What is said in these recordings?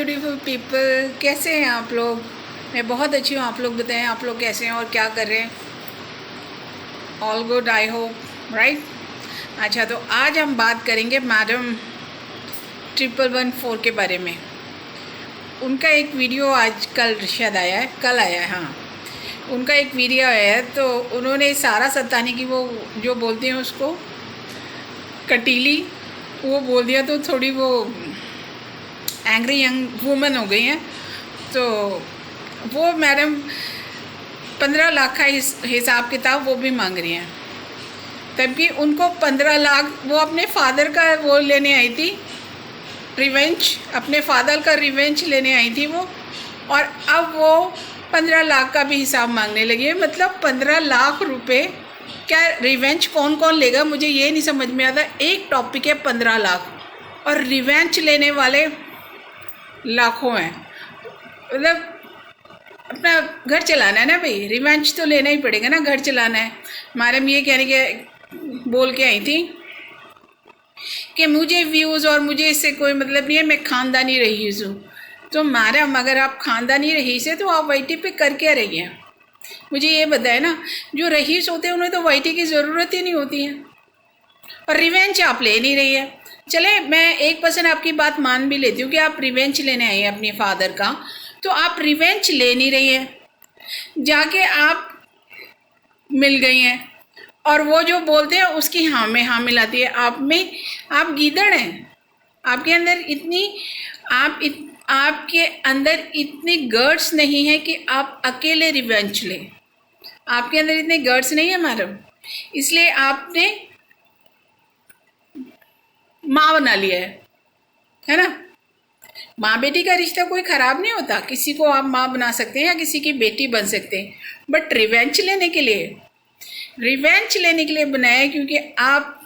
Beautiful people, कैसे हैं आप लोग। मैं बहुत अच्छी हूँ, आप लोग बताएं आप लोग कैसे हैं और क्या कर रहे हैं। All good I hope, right. अच्छा, तो आज हम बात करेंगे मैडम 1114 के बारे में। उनका एक वीडियो आज कल शायद आया है, कल आया है, हाँ। उनका एक वीडियो आया है, तो उन्होंने सारा सत्तानी की वो जो बोलते हैं उसको कटीली वो बोल दिया, तो थोड़ी वो एंग्री यंग वुमन हो गई हैं। तो वो मैडम 15 लाख का हिसाब किताब वो भी मांग रही हैं, तबकि उनको 15 लाख वो अपने फादर का वो लेने आई थी, रिवेंज, अपने फादर का रिवेंज लेने आई थी वो, और अब वो 15 लाख का भी हिसाब मांगने लगी है। मतलब 15 लाख रुपए क्या रिवेंज कौन कौन लेगा, मुझे ये नहीं समझ में आता। एक टॉपिक है 15 लाख और रिवेंज लेने वाले लाखों हैं। मतलब अपना घर चलाना है ना भाई, रिवेंज तो लेना ही पड़ेगा ना, घर चलाना है। मैडम ये कहने के बोल के आई थी कि मुझे व्यूज़ और मुझे इससे कोई मतलब नहीं है, मैं ख़ानदानी रईस हूँ। तो मैडम अगर आप ख़ानदानी रईस है तो आप वाईटी पे कर क्या रही हैं, मुझे ये बताए ना। जो रईस होते हैं उन्हें तो वाईटी की ज़रूरत ही नहीं होती है, और रिवेंज आप ले नहीं रही है। चले, मैं 1% आपकी बात मान भी लेती हूँ कि आप रिवेंज लेने आई हैं अपने फादर का, तो आप रिवेंज ले नहीं रही हैं, जाके आप मिल गई हैं, और वो जो बोलते हैं उसकी हाँ में हाँ मिलाती है। आप गीदड़ हैं, आपके अंदर इतनी आपके अंदर इतनी गट्स नहीं है कि आप अकेले रिवेंज लें। आपके अंदर इतने गट्स नहीं है मैडम, इसलिए आपने माँ बना लिया है ना। माँ बेटी का रिश्ता कोई ख़राब नहीं होता, किसी को आप माँ बना सकते हैं या किसी की बेटी बन सकते हैं, बट रिवेंज लेने के लिए बनाया, क्योंकि आप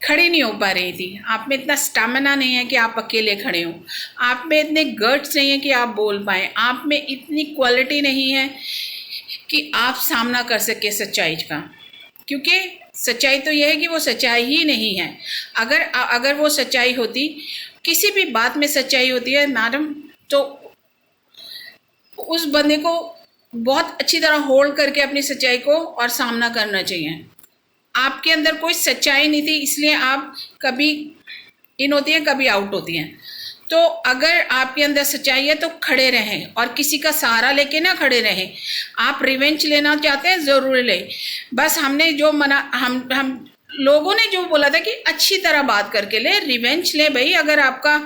खड़ी नहीं हो पा रही थी। आप में इतना स्टैमिना नहीं है कि आप अकेले खड़े हो, आप में इतने गट्स नहीं है कि आप बोल पाएँ, आप में इतनी क्वालिटी नहीं है कि आप सामना कर सके सच्चाई का। क्योंकि सच्चाई तो यह है कि वो सच्चाई ही नहीं है। अगर वो सच्चाई होती, किसी भी बात में सच्चाई होती है मैडम, तो उस बंदे को बहुत अच्छी तरह होल्ड करके अपनी सच्चाई को और सामना करना चाहिए। आपके अंदर कोई सच्चाई नहीं थी, इसलिए आप कभी इन होती हैं कभी आउट होती हैं। तो अगर आपके अंदर सच्चाई है तो खड़े रहें, और किसी का सहारा लेके ना खड़े रहें। आप रिवेंज लेना चाहते हैं ज़रूर लें, बस हमने जो हम लोगों ने जो बोला था कि अच्छी तरह बात करके ले, रिवेंज ले भाई। अगर आपका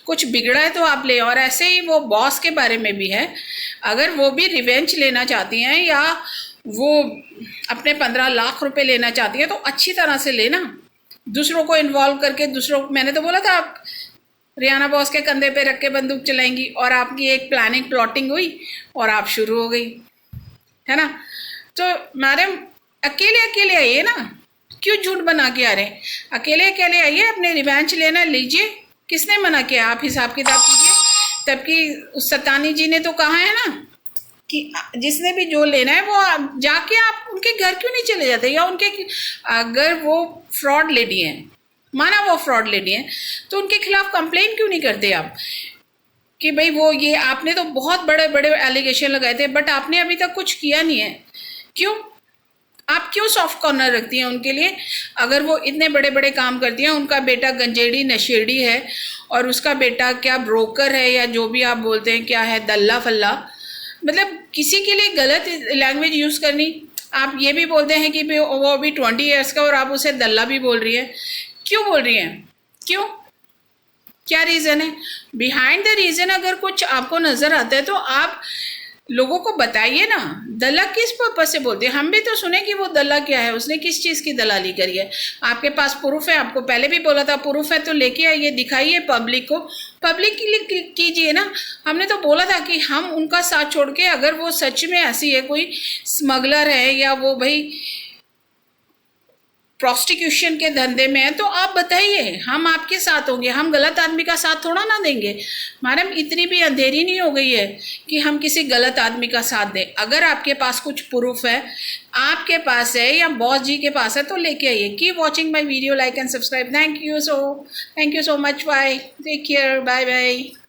कुछ बिगड़ा है तो आप ले, और ऐसे ही वो बॉस के बारे में भी है, अगर वो भी रिवेंज लेना चाहती हैं या वो अपने 15 लाख रुपए लेना चाहती हैं तो अच्छी तरह से लेना, दूसरों को इन्वॉल्व करके। मैंने तो बोला था आप रियाना बॉस के कंधे पे रख के बंदूक चलाएंगी, और आपकी एक प्लानिंग प्लॉटिंग हुई और आप शुरू हो गई, है ना। तो मैडम अकेले आइए ना, क्यों झूठ बना के आ रहे हैं। अकेले आइए, अपने रिवेंज लेना लीजिए, किसने मना किया। आप हिसाब किताब कीजिए, तबकि उस सतानी जी ने तो कहा है ना कि जिसने भी जो लेना है वो जाके आप उनके घर क्यों नहीं चले जाते, या उनके अगर वो फ्रॉड लेडी है, माना वो फ्रॉड लेडी है, तो उनके खिलाफ कंप्लेन क्यों नहीं करते आप कि भाई वो ये आपने तो बहुत बड़े बड़े एलिगेशन लगाए थे, बट आपने अभी तक कुछ किया नहीं है। क्यों आप क्यों सॉफ्ट कॉर्नर रखती हैं उनके लिए। अगर वो इतने बड़े बड़े काम करती हैं, उनका बेटा गंजेड़ी नशेड़ी है, और उसका बेटा क्या ब्रोकर है, या जो भी आप बोलते हैं क्या है, दल्ला फल्ला। मतलब किसी के लिए गलत लैंग्वेज यूज़ करनी। आप ये भी बोलते हैं कि वो अभी 20 ईयर्स का, और आप उसे दल्ला भी बोल रही है। क्यों बोल रही हैं, क्यों, क्या रीज़न है बिहाइंड द रीज़न। अगर कुछ आपको नज़र आता है तो आप लोगों को बताइए ना। दल्ला किस पर्पज से बोलते हैं, हम भी तो सुने कि वो दल्ला क्या है, उसने किस चीज़ की दलाली करी है। आपके पास प्रूफ है, आपको पहले भी बोला था प्रूफ है तो लेके आइए, दिखाइए पब्लिक को, पब्लिक के लिए कीजिए ना। हमने तो बोला था कि हम उनका साथ छोड़ के, अगर वो सच में ऐसी है, कोई स्मगलर है या वो भाई प्रोस्टिट्यूशन के धंधे में है, तो आप बताइए, हम आपके साथ होंगे। हम गलत आदमी का साथ थोड़ा ना देंगे। मैडम इतनी भी अंधेरी नहीं हो गई है कि हम किसी गलत आदमी का साथ दें। अगर आपके पास कुछ प्रूफ है, आपके पास है या बॉस जी के पास है, तो लेके आइए। Keep watching my video, like and subscribe. Thank you so much, bye, take care, bye bye.